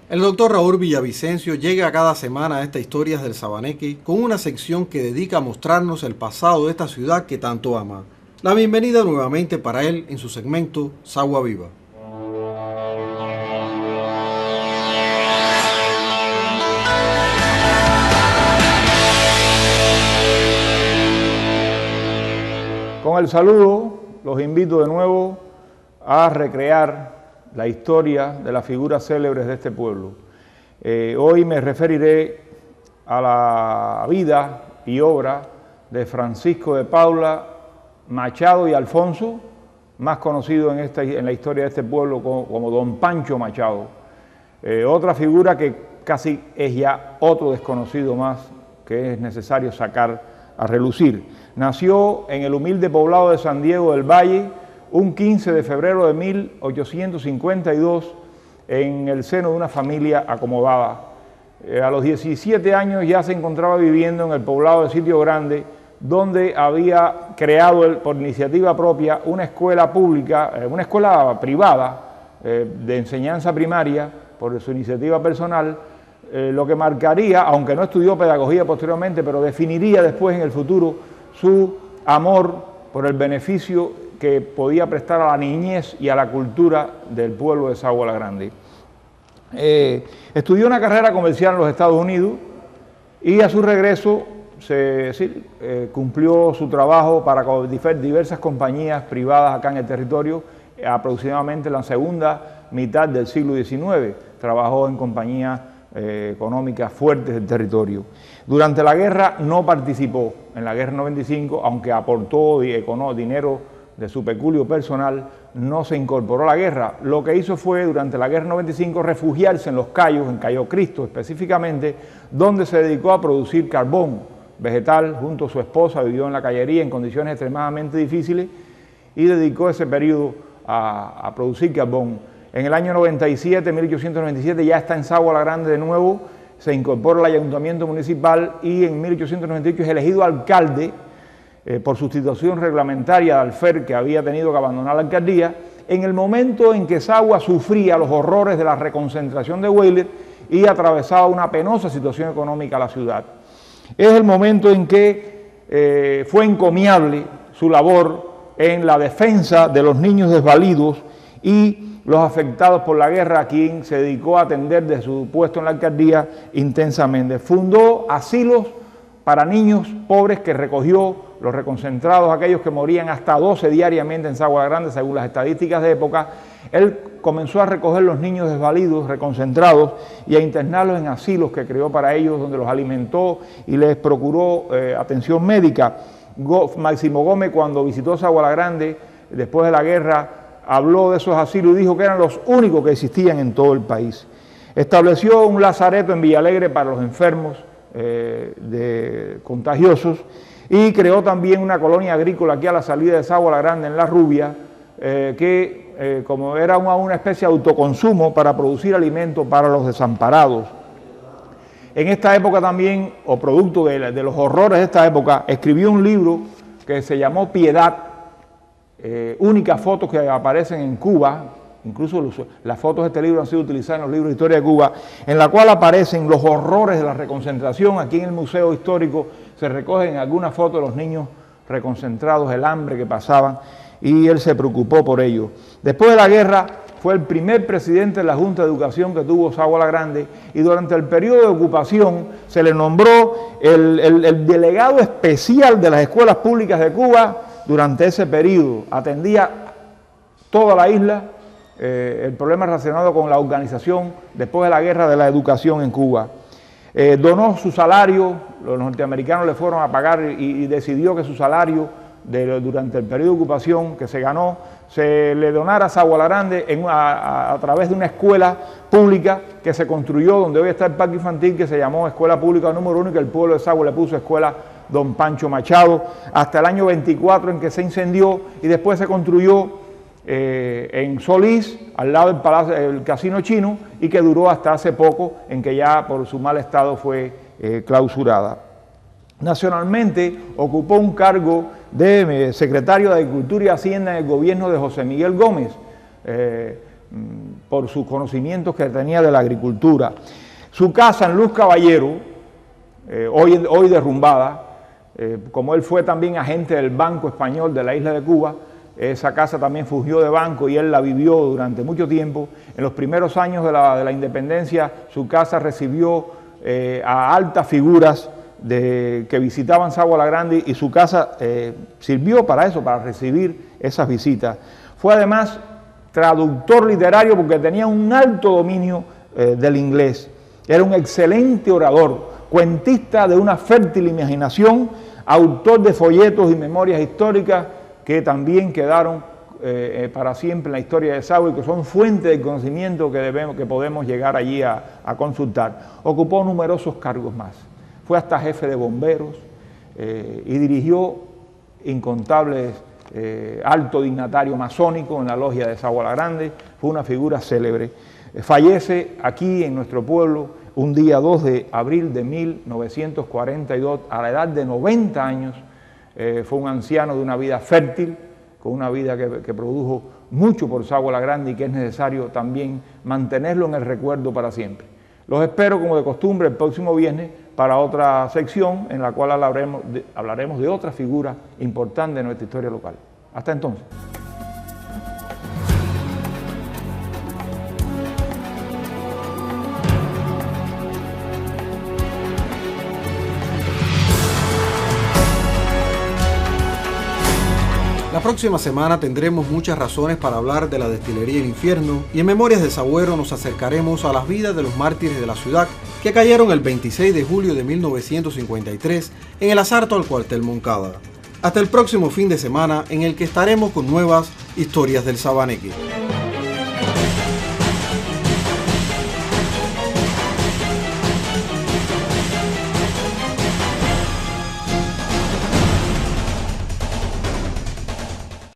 El doctor Raúl Villavicencio llega cada semana a estas historias del Sabaneque con una sección que dedica a mostrarnos el pasado de esta ciudad que tanto ama. La bienvenida nuevamente para él en su segmento Sagua Viva. Con el saludo, los invito de nuevo a recrear la historia de las figuras célebres de este pueblo. Hoy me referiré a la vida y obra de Francisco de Paula Machado y Alfonso, más conocido en la historia de este pueblo como Don Pancho Machado. Otra figura que casi es ya otro desconocido más que es necesario sacar a relucir. Nació en el humilde poblado de San Diego del Valle un 15 de febrero de 1852 en el seno de una familia acomodada. A los 17 años ya se encontraba viviendo en el poblado de Sitio Grande, donde había creado por iniciativa propia una escuela pública, una escuela privada de enseñanza primaria por su iniciativa personal, lo que marcaría, aunque no estudió pedagogía posteriormente, pero definiría después en el futuro su amor por el beneficio que podía prestar a la niñez y a la cultura del pueblo de Sagua la Grande. Estudió una carrera comercial en los Estados Unidos y a su regreso cumplió su trabajo para diversas compañías privadas acá en el territorio, aproximadamente en la segunda mitad del siglo XIX. Trabajó en compañías económicas fuertes del territorio. Durante la guerra no participó en la guerra 95, aunque aportó dinero de su peculio personal, no se incorporó a la guerra. Lo que hizo fue, durante la guerra 95, refugiarse en Los Cayos, en Cayo Cristo específicamente, donde se dedicó a producir carbón vegetal junto a su esposa. Vivió en la callería en condiciones extremadamente difíciles y dedicó ese periodo a producir carbón. En el año 97, 1897, ya está en Sagua la Grande de nuevo, se incorpora al ayuntamiento municipal y en 1898 es elegido alcalde por sustitución reglamentaria de Alfer, que había tenido que abandonar la alcaldía, en el momento en que Sagua sufría los horrores de la reconcentración de Weyler y atravesaba una penosa situación económica a la ciudad. Es el momento en que fue encomiable su labor en la defensa de los niños desvalidos y los afectados por la guerra, a quien se dedicó a atender de su puesto en la alcaldía intensamente. Fundó asilos para niños pobres que recogió los reconcentrados, aquellos que morían hasta 12 diariamente en Sagua la Grande, según las estadísticas de época. Él comenzó a recoger los niños desvalidos, reconcentrados, y a internarlos en asilos que creó para ellos, donde los alimentó y les procuró atención médica. Máximo Gómez, cuando visitó Sagua la Grande, después de la guerra, habló de esos asilos y dijo que eran los únicos que existían en todo el país. Estableció un lazareto en Villalegre para los enfermos contagiosos y creó también una colonia agrícola aquí a la salida de Sagua la Grande, en La Rubia, como era una especie de autoconsumo para producir alimentos para los desamparados. En esta época también, o producto de los horrores de esta época, escribió un libro que se llamó Piedad, únicas fotos que aparecen en Cuba. Incluso las fotos de este libro han sido utilizadas en los libros de historia de Cuba, en la cual aparecen los horrores de la reconcentración. Aquí en el Museo Histórico se recogen algunas fotos de los niños reconcentrados, el hambre que pasaban, y él se preocupó por ello. Después de la guerra fue el primer presidente de la Junta de Educación que tuvo Sagua la Grande, y durante el periodo de ocupación se le nombró el delegado especial de las escuelas públicas de Cuba. Durante ese periodo atendía toda la isla, el problema relacionado con la organización después de la guerra de la educación en Cuba. Donó su salario, los norteamericanos le fueron a pagar y decidió que su salario durante el periodo de ocupación que se ganó, se le donara a Sagua la Grande a través de una escuela pública que se construyó, donde hoy está el parque infantil, que se llamó Escuela Pública número 1, y que el pueblo de Sagua le puso Escuela Don Pancho Machado, hasta el año 24 en que se incendió, y después se construyó en Solís, al lado del Palacio, el Casino Chino, y que duró hasta hace poco, en que ya por su mal estado fue clausurada. Nacionalmente ocupó un cargo de secretario de Agricultura y Hacienda en el gobierno de José Miguel Gómez. por sus conocimientos que tenía de la agricultura. Su casa en Luz Caballero, hoy derrumbada, como él fue también agente del Banco Español de la isla de Cuba, esa casa también fugió de banco y él la vivió durante mucho tiempo. En los primeros años de la independencia, su casa recibió a altas figuras que visitaban Sagua La Grande, y su casa sirvió para eso, para recibir esas visitas. Fue además traductor literario porque tenía un alto dominio del inglés. Era un excelente orador, cuentista de una fértil imaginación, autor de folletos y memorias históricas que también quedaron para siempre en la historia de Sagua y que son fuente de conocimiento que podemos llegar allí a consultar. Ocupó numerosos cargos más. Fue hasta jefe de bomberos y dirigió incontables alto dignatario masónico en la logia de Sagua La Grande. Fue una figura célebre. Fallece aquí en nuestro pueblo un día 2 de abril de 1942 a la edad de 90 años. Fue un anciano de una vida fértil, con una vida que produjo mucho por Sagua La Grande y que es necesario también mantenerlo en el recuerdo para siempre. Los espero, como de costumbre, el próximo viernes para otra sección en la cual hablaremos de otra figura importante de nuestra historia local. Hasta entonces. La próxima semana tendremos muchas razones para hablar de la destilería El Infierno, y en Memorias de Sagüero nos acercaremos a las vidas de los mártires de la ciudad que cayeron el 26 de julio de 1953 en el asalto al cuartel Moncada. Hasta el próximo fin de semana, en el que estaremos con nuevas historias del Sabaneque.